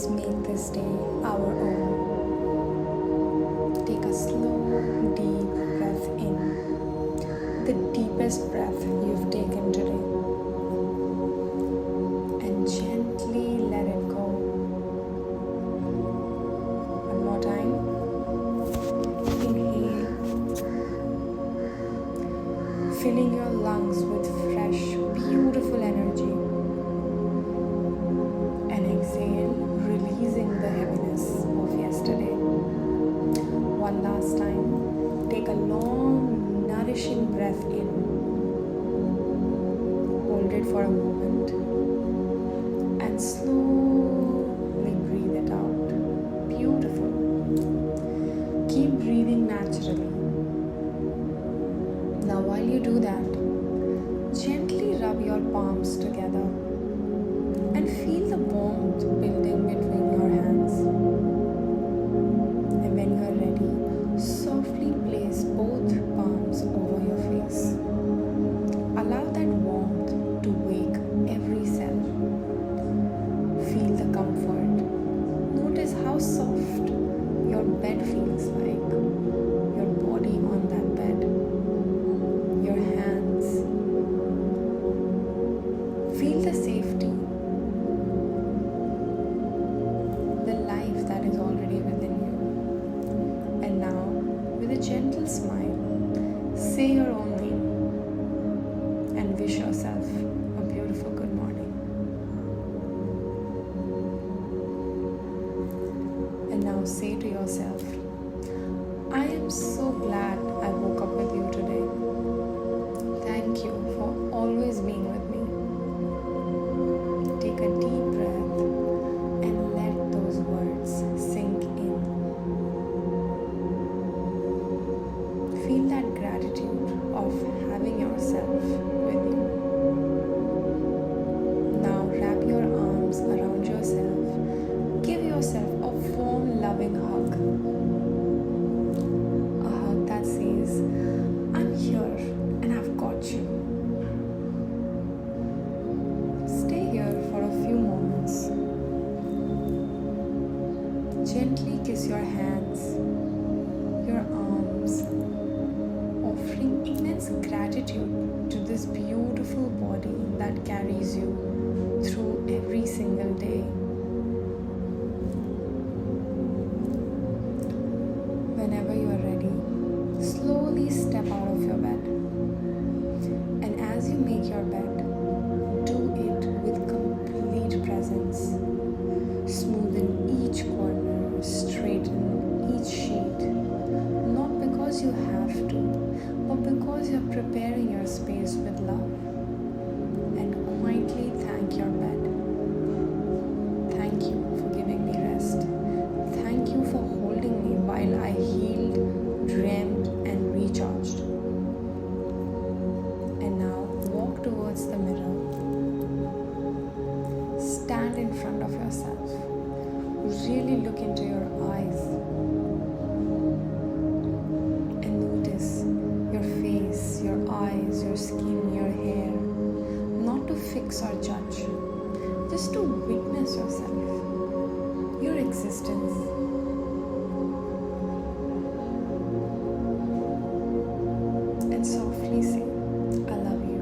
Let's make this day our own. Take a slow, deep breath in. The deepest breath you've taken today. And gently let it go. One more time. Inhale. Filling your lungs with fresh, beautiful energy. And exhale, releasing the heaviness of yesterday. One last time. Take a long, nourishing breath in. Hold it for a moment. And slowly breathe it out. Beautiful. Keep breathing naturally. Now while you do that, gently rub your palms together and feel the warmth building between your hands. And when you are ready, softly place both palms over your face. Allow that warmth to wake every cell. Feel the comfort. Notice how soft your bed feels like. Your body on that bed. Your hands. Feel the safety. The life that is already within you. And now, with a gentle smile, say your own name and wish yourself a beautiful good morning. And now say to yourself, I am so glad I woke up with you today. Thank you for always being with me. Take a deep breath and let those words sink in. Feel that gratitude of having yourself with you. Now wrap your arms around yourself. Give yourself a warm, loving hug. A hug that says, I'm here and I've got you. Stay here for a few moments. Gently kiss your hands, your arms, offering immense gratitude to this beautiful body that carries you through every single day. Whenever you are ready, slowly step out of your bed. And as you make your bed, do it with complete presence. Smoothen each corner, straighten each sheet. Not because you have to, but because you're preparing your space with love. And quietly thank your bed. Thank you for giving me rest. Thank you for holding me while I healed, dreamed, and recharged. And now walk towards the mirror. Stand in front of yourself. Really look into your eyes. And notice your face, your eyes, your skin, your hair. Not to fix or judge, just to witness yourself, your existence. And softly say, I love you.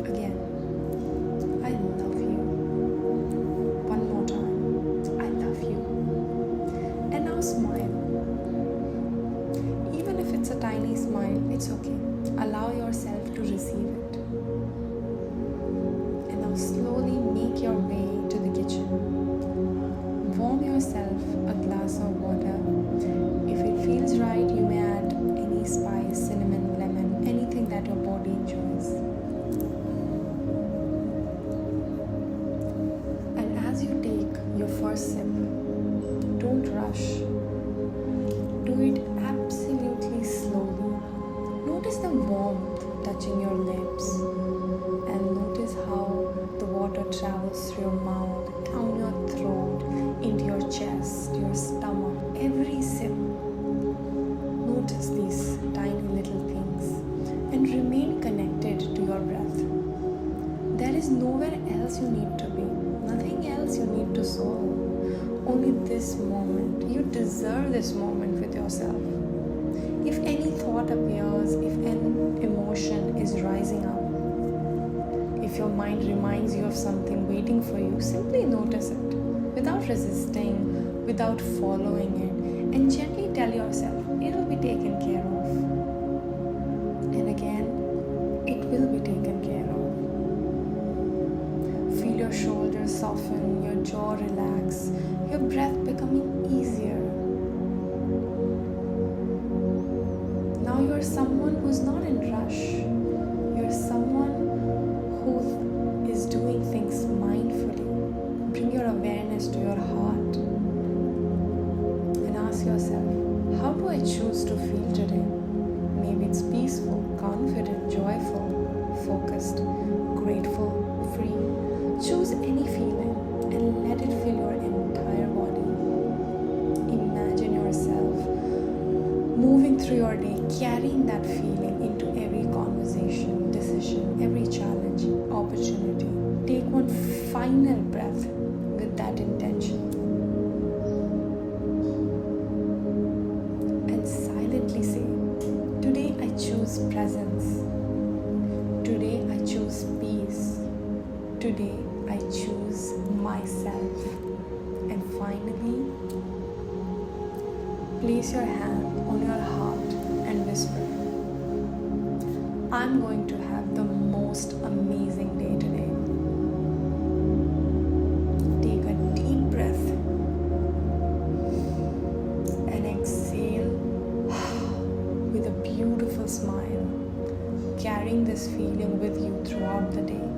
Again, I love you. One more time, I love you. And now smile. Even if it's a tiny smile, it's okay. Allow yourself to receive it. And now slowly make your way to the kitchen. Warm yourself a glass of water. If it feels right, you may add any spice, cinnamon, lemon, anything that your body enjoys. And as you take your first sip, don't rush. Do it absolutely slowly. Notice the warmth touching your lips. And notice how the water travels through your mouth, down your throat, into your chest, your stomach, every sip. Notice these tiny little things and remain connected to your breath. There is nowhere else you need to be, nothing else soul. Only this moment. You deserve this moment with yourself. If any thought appears, if an emotion is rising up, if your mind reminds you of something waiting for you, simply notice it without resisting, without following it, and gently tell yourself it will be taken care of. And again, it will be taken care of. Feel your shoulders soften, your jaw relax, your breath becoming easier. Now you are someone who's not in rush. You're someone who is doing things mindfully. Bring your awareness to your heart and ask yourself, how do I choose to feel today? Maybe it's peaceful, confident, joyful, focused, grateful, free. Choose any feeling and let it fill your entire body. Imagine yourself moving through your day, carrying that feeling into every conversation, decision, every challenge, opportunity. Take one final breath with that intention. And silently say, today I choose presence. Today I choose peace. Today I choose myself. And finally, place your hand on your heart and whisper, I'm going to have the most amazing day today. Take a deep breath and exhale with a beautiful smile, carrying this feeling with you throughout the day,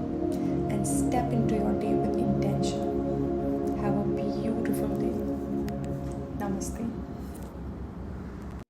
and step into your day with intention.